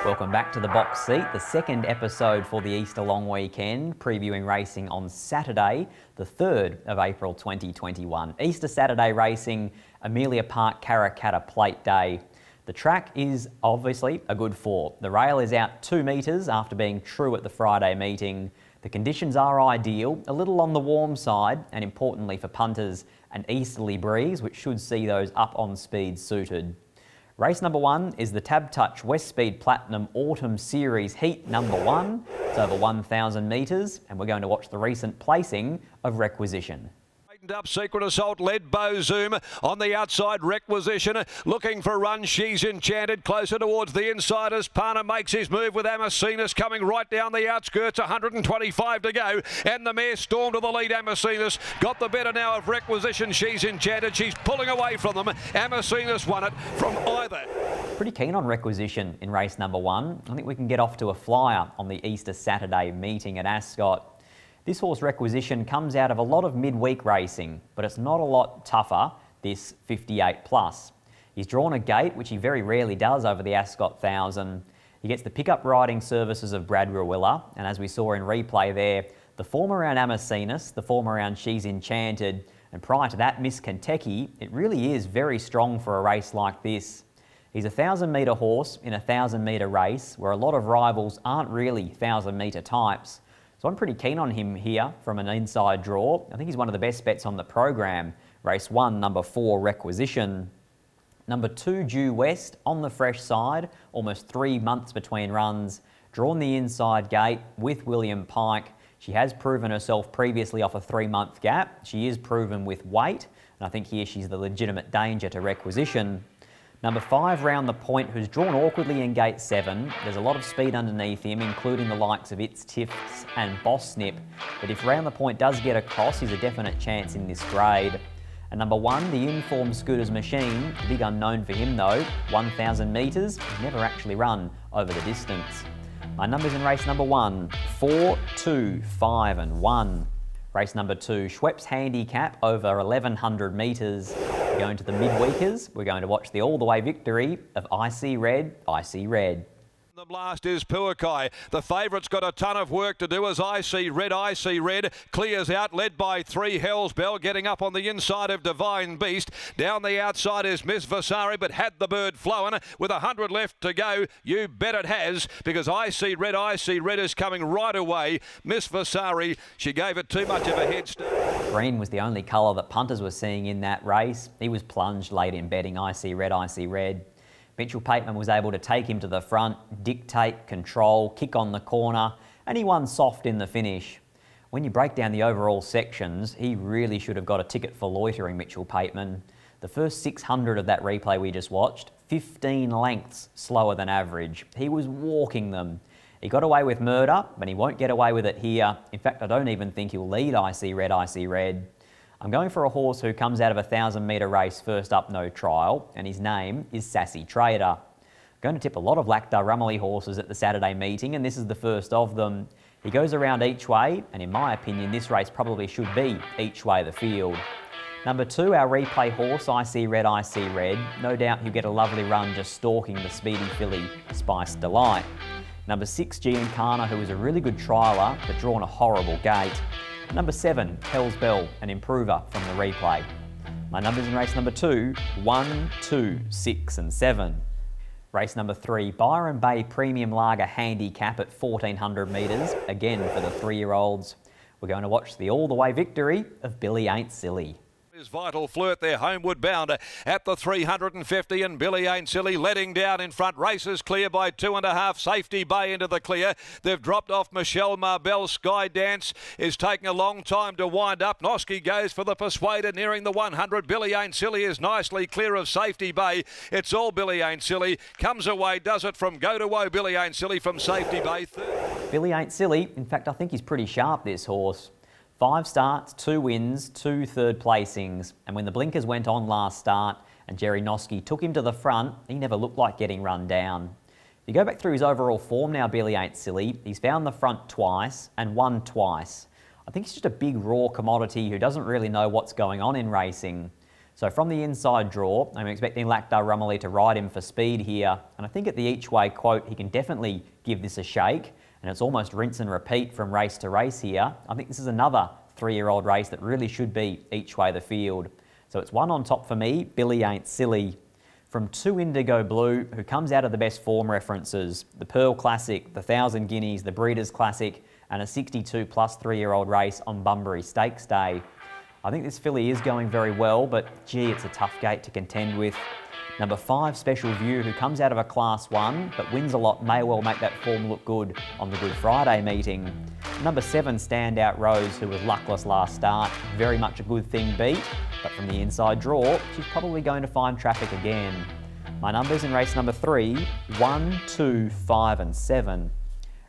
Welcome back to the box seat, the second episode for the Easter long weekend, previewing racing on Saturday, the 3rd of April 2021. Easter Saturday racing, Amelia Park Karaka Plate Day. The track is obviously a good 4. The rail is out 2 metres after being true at the Friday meeting. The conditions are ideal, a little on the warm side, and importantly for punters, an easterly breeze which should see those up on speed suited. Race number 1 is the Tabtouch West Speed Platinum Autumn Series Heat number 1. It's over 1,000 metres, and we're going to watch the recent placing of Requisition. Up Secret Assault led Bo Zoom on the outside. Requisition looking for a run. She's Enchanted closer towards the inside as Pana makes his move with Amacinus coming right down the outskirts. 125 to go, and the mare Storm to the lead. Amacinus got the better now of Requisition. She's Enchanted. She's pulling away from them. Amacinus won it from either. Pretty keen on Requisition in race number 1. I think we can get off to a flyer on the Easter Saturday meeting at Ascot. This horse Requisition comes out of a lot of midweek racing, but it's not a lot tougher, this 58 plus. He's drawn a gate, which he very rarely does over the Ascot 1000. He gets the pickup riding services of Brad Rawiller, and as we saw in replay there, the form around Amacinus, the form around She's Enchanted, and prior to that Miss Kentucky, it really is very strong for a race like this. He's a 1,000-metre horse in a 1,000-metre race where a lot of rivals aren't really 1,000-metre types. So I'm pretty keen on him here from an inside draw. I think he's one of the best bets on the program. Race 1, number 4, Requisition. Number 2, Due West, on the fresh side, almost 3 months between runs. Drawn the inside gate with William Pike. She has proven herself previously off a 3-month gap. She is proven with weight, and I think here she's the legitimate danger to Requisition. Number 5, Round the Point, who's drawn awkwardly in gate 7. There's a lot of speed underneath him, including the likes of It's Tiffs and Boss Snip. But if Round the Point does get across, he's a definite chance in this grade. And number 1, the Informed Scooters Machine. The big unknown for him though, 1,000 metres, never actually run over the distance. My numbers in race number 1, 4, 2, 5 and 1. Race number 2, Schweppes Handicap over 1,100 metres. We're going to the midweekers. We're going to watch the all-the-way victory of I See Red, I See Red. The blast is Puakai. The favourite's got a ton of work to do as I See Red, clears out, led by 3 Hell's Bell, getting up on the inside of Divine Beast. Down the outside is Miss Vasari, but had the bird flown with 100 left to go. You bet it has, because I See Red is coming right away. Miss Vasari, she gave it too much of a head start. Green was the only colour that punters were seeing in that race. He was plunged late in betting I See Red. Mitchell Pateman was able to take him to the front, dictate, control, kick on the corner, and he won soft in the finish. When you break down the overall sections, he really should have got a ticket for loitering, Mitchell Pateman. The first 600 of that replay we just watched, 15 lengths slower than average. He was walking them. He got away with murder, but he won't get away with it here. In fact, I don't even think he'll lead I See Red. I'm going for a horse who comes out of a 1,000-metre race first up, no trial, and his name is Sassy Trader. I'm going to tip a lot of Lacta Rumley horses at the Saturday meeting, and this is the first of them. He goes around each way, and in my opinion, this race probably should be each way the field. Number 2, our replay horse, I See Red. No doubt he'll get a lovely run just stalking the speedy filly, Spice Delight. Number 6, Giancana, who is a really good trialler, but drawn a horrible gate. Number 7, Hell's Bell, an improver from the replay. My numbers in race number 2, 1, 2, 6 and 7. Race number 3, Byron Bay Premium Lager Handicap at 1,400 metres, again for the 3-year-olds. We're going to watch the all-the-way victory of Billy Ain't Silly. Is Vital Flirt, their homeward bound at the 350, and Billy Ain't Silly letting down in front. Races clear by 2.5. Safety Bay into the clear. They've dropped off Michelle Marbell. Sky Dance is taking a long time to wind up. Noski goes for the Persuader nearing the 100. Billy Ain't Silly is nicely clear of Safety Bay. It's all Billy Ain't Silly. Comes away, does it from Go to Woe. Billy Ain't Silly from Safety Bay. Billy Ain't Silly. In fact, I think he's pretty sharp, this horse. 5 starts, 2 wins, 2 third placings. And when the blinkers went on last start and Jerry Noski took him to the front, he never looked like getting run down. If you go back through his overall form now, Billy Ain't Silly, he's found the front twice and won twice. I think he's just a big raw commodity who doesn't really know what's going on in racing. So from the inside draw, I'm expecting Lactar Rumley to ride him for speed here. And I think at the each way quote, he can definitely give this a shake. And it's almost rinse and repeat from race to race here. I think this is another 3-year-old race that really should be each way the field. So it's 1 on top for me, Billy Ain't Silly. From 2 Indigo Blue, who comes out of the best form references, the Pearl Classic, the 1000 Guineas, the Breeders' Classic, and a 62 plus 3-year-old race on Bunbury Stakes Day. I think this filly is going very well, but gee, it's a tough gate to contend with. Number 5, Special View, who comes out of a Class 1, but wins a lot, may well make that form look good on the Good Friday meeting. Number 7, Standout Rose, who was luckless last start, very much a good thing beat, but from the inside draw, she's probably going to find traffic again. My numbers in race number 3, 1, 2, 5 and 7.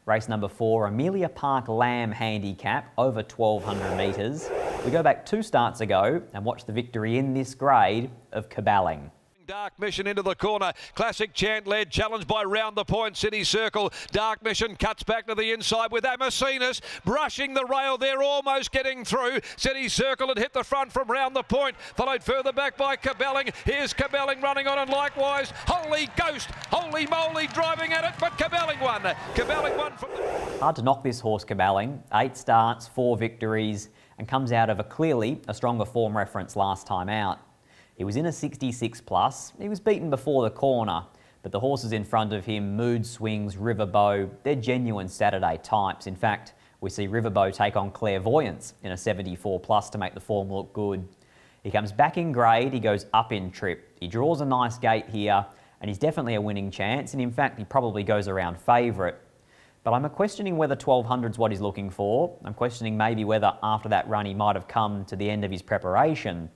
Race number 4, Amelia Park Lamb Handicap, over 1200 metres. We go back 2 starts ago and watch the victory in this grade of Caballing. Dark Mission into the corner. Classic Chant led, challenged by Round the Point, City Circle. Dark Mission cuts back to the inside with Amacinas brushing the rail there, almost getting through. City Circle had hit the front from Round the Point, followed further back by Caballing. Here's Caballing running on, and likewise Holy Ghost, Holy Moly driving at it, but Caballing won. Caballing won from the... Hard to knock this horse, Caballing. 8 starts, 4 victories, and comes out of clearly a stronger form reference last time out. He was in a 66 plus, he was beaten before the corner, but the horses in front of him, Mood Swings, Riverbow, they're genuine Saturday types. In fact, we see Riverbow take on Clairvoyance in a 74 plus to make the form look good. He comes back in grade, he goes up in trip. He draws a nice gate here, and he's definitely a winning chance, and in fact, he probably goes around favourite. But I'm questioning whether 1200's what he's looking for. I'm questioning maybe whether after that run he might have come to the end of his preparation.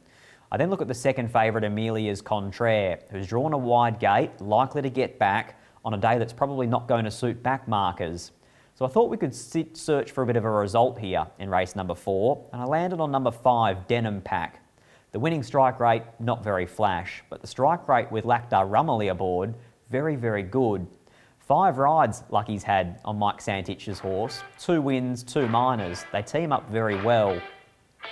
I then look at the second favourite, Amelia's Contraire, who's drawn a wide gate, likely to get back on a day that's probably not going to suit back markers. So I thought we could search for a bit of a result here in race number 4, and I landed on number 5, Denim Pack. The winning strike rate, not very flash, but the strike rate with Lactar Rumley aboard, very, very good. 5 rides Lucky's had on Mike Santich's horse, 2 wins, 2 minors. They team up very well.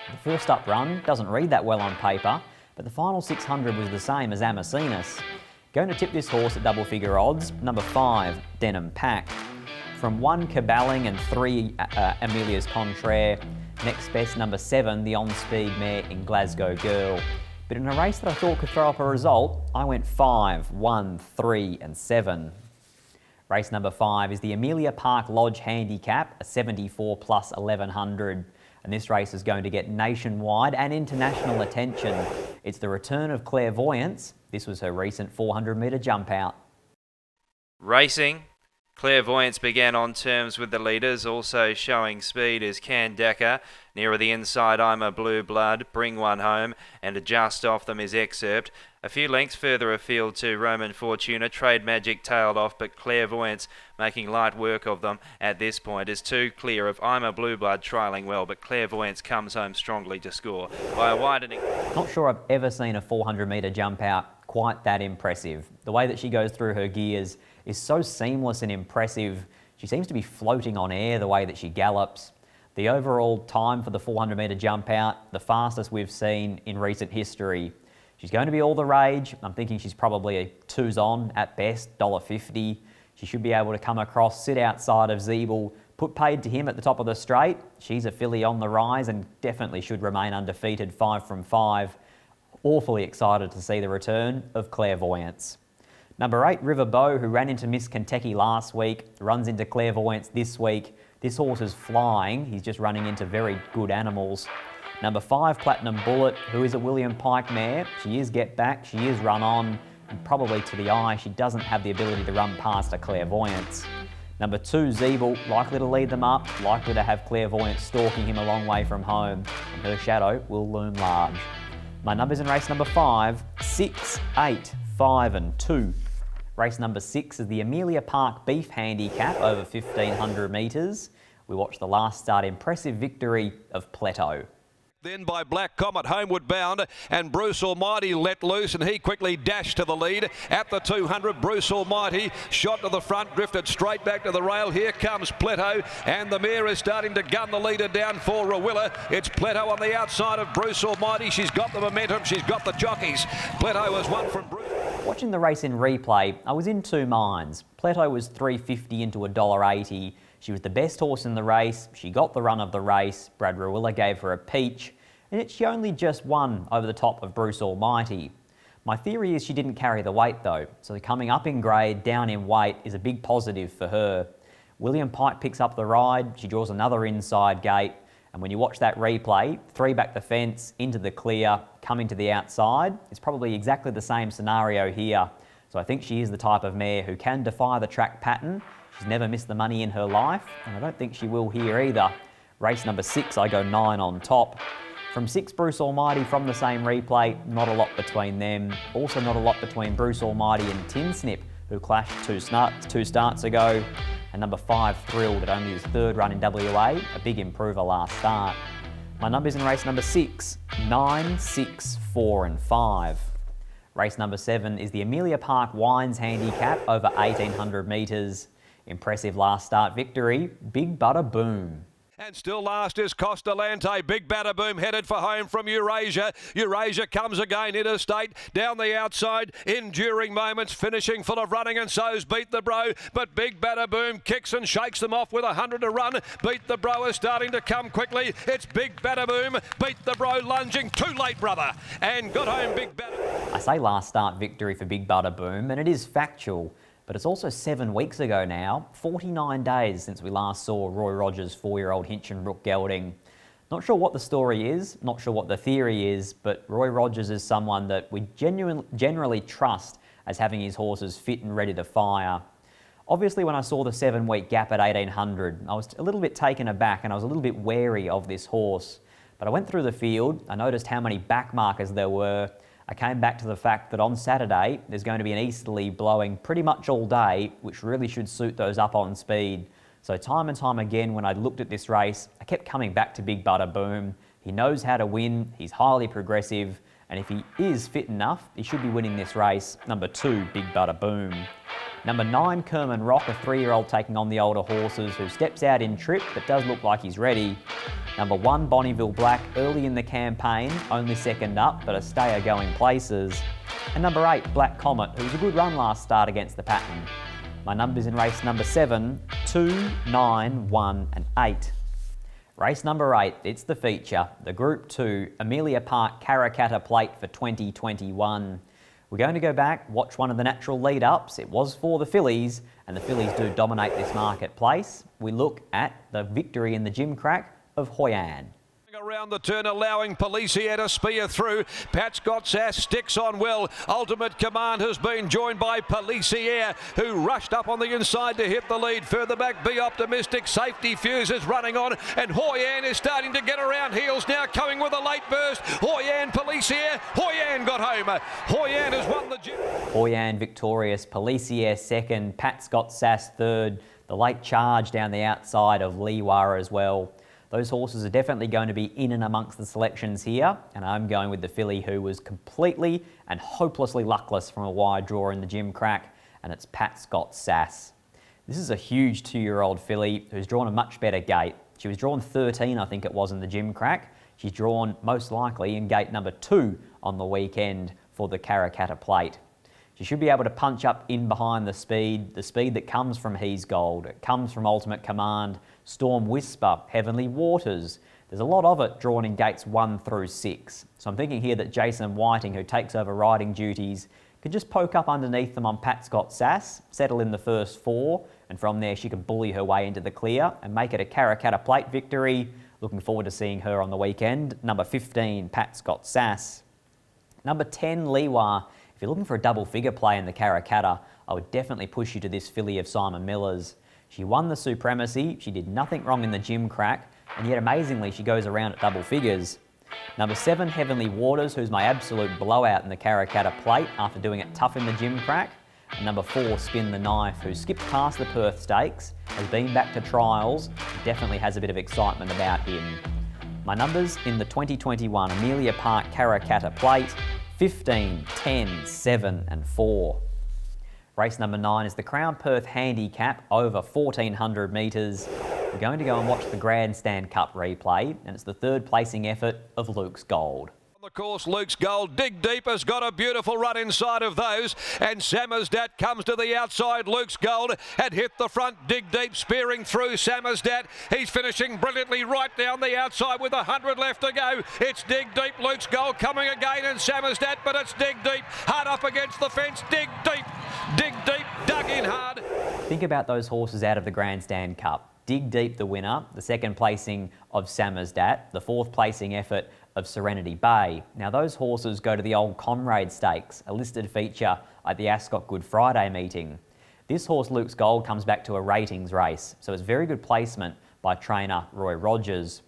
The first up run doesn't read that well on paper, but the final 600 was the same as Amacinas. Going to tip this horse at double figure odds, number 5, Denim Pack. From 1, Caballing, and 3, Amelia's Contraire. Next best, number 7, the on-speed mare in Glasgow Girl. But in a race that I thought could throw up a result, I went 5, 1, 3 and 7. Race number 5 is the Amelia Park Lodge Handicap, a 74 plus 1100. And this race is going to get nationwide and international attention. It's the return of Clairvoyance. This was her recent 400 metre jump out. Racing. Clairvoyance began on terms with the leaders, also showing speed is Kandaka. Nearer the inside, I'm a Blue Blood, Bring One Home, and just off them is Excerpt. A few lengths further afield to Roman Fortuna, Trade Magic tailed off, but Clairvoyance making light work of them at this point is 2 clear of I'm a Blue Blood trialling well, but Clairvoyance comes home strongly to score by a widening. Not sure I've ever seen a 400 metre jump out quite that impressive. The way that she goes through her gears is so seamless and impressive. She seems to be floating on air the way that she gallops. The overall time for the 400 metre jump out, the fastest we've seen in recent history. She's going to be all the rage. I'm thinking she's probably a 2s on at best, $1.50. She should be able to come across, sit outside of Zeeble, put paid to him at the top of the straight. She's a filly on the rise and definitely should remain undefeated, 5 from 5. Awfully excited to see the return of Clairvoyance. Number 8, Riverbow, who ran into Miss Kentucky last week, runs into Clairvoyance this week. This horse is flying. He's just running into very good animals. Number 5, Platinum Bullet, who is a William Pike mare. She is get back, she is run on, and probably to the eye, she doesn't have the ability to run past a Clairvoyance. Number 2, Zeeble, likely to lead them up, likely to have Clairvoyance stalking him a long way from home, and her shadow will loom large. My numbers in race number 5, 6, 8, 5 and 2. Race number 6 is the Amelia Park Beef Handicap over 1500 metres. We watched the last start impressive victory of Plateau. Then by Black Comet, homeward bound, and Bruce Almighty let loose, and he quickly dashed to the lead at the 200. Bruce Almighty shot to the front, drifted straight back to the rail. Here comes Pleto, and the mare is starting to gun the leader down for Rawilla. It's Pleto on the outside of Bruce Almighty. She's got the momentum, she's got the jockeys. Pleto has won from Bruce. Watching the race in replay, I was in two minds. Pleto was $3.50 into $1.80. She was the best horse in the race. She got the run of the race. Brad Rawilla gave her a peach, and yet she only just won over the top of Bruce Almighty. My theory is she didn't carry the weight though, so coming up in grade, down in weight is a big positive for her. William Pike picks up the ride. She draws another inside gate, and when you watch that replay, 3 back the fence, into the clear, coming to the outside, it's probably exactly the same scenario here. So I think she is the type of mare who can defy the track pattern. She's never missed the money in her life, and I don't think she will here either. Race number 6, I go 9 on top. From 6, Bruce Almighty from the same replay, not a lot between them. Also not a lot between Bruce Almighty and Tin Snip, who clashed two starts ago. And number 5, Thrilled, at only his 3rd run in WA, a big improver last start. My numbers in race number 6, 9, 6, 4 and 5. Race number 7 is the Amelia Park Wines Handicap over 1,800 metres. Impressive last start victory, Big Butter Boom. And still last is Costalante. Big Batter Boom headed for home from Eurasia. Eurasia comes again interstate. Down the outside, enduring moments, finishing full of running, and so's Beat the Bro. But Big Batter Boom kicks and shakes them off with 100 to run. Beat the Bro is starting to come quickly. It's Big Batter Boom. Beat the Bro lunging. Too late, brother. And got home Big Batter. I say last start victory for Big Butter Boom, and it is factual. But it's also 7 weeks ago now, 49 days since we last saw Roy Rogers' 4-year-old Hinchinbrook gelding. Not sure what the story is, not sure what the theory is, but Roy Rogers is someone that we generally trust as having his horses fit and ready to fire. Obviously, when I saw the 7-week gap at 1,800, I was a little bit taken aback and I was a little bit wary of this horse. But I went through the field, I noticed how many back markers there were. I came back to the fact that on Saturday, there's going to be an easterly blowing pretty much all day, which really should suit those up on speed. So time and time again, when I looked at this race, I kept coming back to Big Butter Boom. He knows how to win, he's highly progressive, and if he is fit enough, he should be winning this race. Number 2, Big Butter Boom. Number 9, Kerman Rock, a 3-year-old taking on the older horses, who steps out in trip, but does look like he's ready. Number 1, Bonneville Black, early in the campaign, only 2nd up, but a stayer going places. And number 8, Black Comet, who was a good run last start against the pattern. My numbers in race number 7, 2, 9, 1 and 8. Race number 8, it's the feature, the Group 2 Amelia Park Karaka Plate for 2021. We're going to go back, watch one of the natural lead-ups. It was for the fillies, and the fillies do dominate this marketplace. We look at the victory in the gym crack of Hoi An. Around the turn, allowing Policier to spear through. Pat's got sass, sticks on well. Ultimate Command has been joined by Policier, who rushed up on the inside to hit the lead. Further back, Be Optimistic. Safety Fuse is running on, and Hoi An is starting to get around heels now, coming with a late burst. Hoi An, Policier. Hoi An got home. Hoi An has won the gym. Hoi An victorious, Policier 2nd, Pat's got sass 3rd. The late charge down the outside of Liwa as well. Those horses are definitely going to be in and amongst the selections here, and I'm going with the filly who was completely and hopelessly luckless from a wide draw in the gym crack, and it's Pat's Got Sass. This is a huge 2-year-old filly who's drawn a much better gate. She was drawn 13, I think it was, in the gym crack. She's drawn most likely in gate number 2 on the weekend for the Karaka Plate. She should be able to punch up in behind the speed that comes from He's Gold, it comes from Ultimate Command, Storm Whisper, Heavenly Waters. There's a lot of it drawn in gates 1 through 6. So I'm thinking here that Jason Whiting, who takes over riding duties, could just poke up underneath them on Pat's Got Sass, settle in the first 4, and from there she could bully her way into the clear and make it a Karaka Plate victory. Looking forward to seeing her on the weekend. Number 15, Pat's Got Sass. Number 10, Liwa. If you're looking for a double figure play in the Karaka, I would definitely push you to this filly of Simon Miller's. She won the Supremacy, she did nothing wrong in the gym crack, and yet amazingly she goes around at double figures. Number 7, Heavenly Waters, who's my absolute blowout in the Karaka Plate after doing it tough in the gym crack. And number 4, Spin the Knife, who skipped past the Perth Stakes, has been back to trials, definitely has a bit of excitement about him. My numbers in the 2021 Amelia Park Karaka Plate: 15, 10, 7 and 4. Race number 9 is the Crown Perth Handicap over 1400 metres. We're going to go and watch the Grandstand Cup replay, and it's the third placing effort of Luke's Gold. On the course, Luke's Gold, Dig Deep has got a beautiful run inside of those, and Sammersdat comes to the outside. Luke's Gold had hit the front. Dig Deep spearing through Sammersdat. He's finishing brilliantly right down the outside with 100 left to go. It's Dig Deep, Luke's Gold coming again, and Sammersdat, but it's Dig Deep hard up against the fence. Dig Deep dug in hard. Think about those horses out of the Grandstand Cup. Dig Deep the winner, the second placing of Sammersdat, the fourth placing effort of Serenity Bay. Now those horses go to the Old Comrade Stakes, a listed feature at the Ascot Good Friday meeting. This horse, Luke's Gold, comes back to a ratings race, so it's very good placement by trainer Roy Rogers.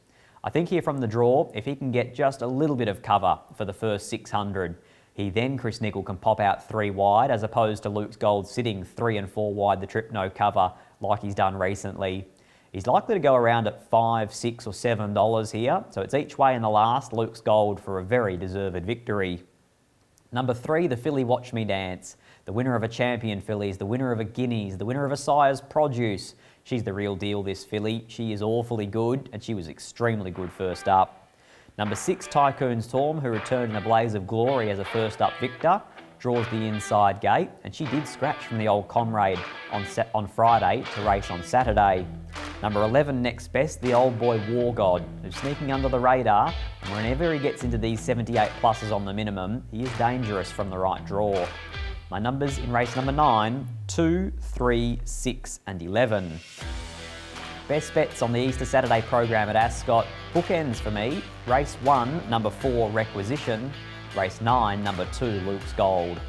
I think here from the draw, if he can get just a little bit of cover for the first 600, he then, Chris Nicol, can pop out 3 wide, as opposed to Luke's Gold sitting 3 and 4 wide the trip, no cover, like he's done recently. He's likely to go around at $5, $6 or $7 here, so it's each way in the last. Luke's Gold for a very deserved victory. Number 3, the filly Watch Me Dance, the winner of a Champion Fillies, the winner of a Guineas, the winner of a Sire's Produce. She's the real deal, this filly. She is awfully good, and she was extremely good first up. Number 6, Tycoon Storm, who returned in a blaze of glory as a first up victor, draws the inside gate, and she did scratch from the Old Comrade on Friday to race on Saturday. Number 11, Next Best, the Old Boy War God, who's sneaking under the radar, and whenever he gets into these 78 pluses on the minimum, he is dangerous from the right draw. My numbers in race number 9, 2, 3, 6 and 11. Best bets on the Easter Saturday program at Ascot. Bookends for me. Race 1, number 4, Requisition. Race 9, number 2, Luke's Gold.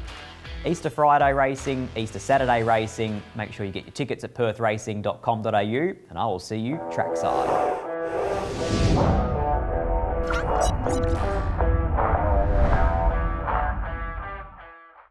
Easter Friday racing, Easter Saturday racing. Make sure you get your tickets at perthracing.com.au, and I will see you trackside.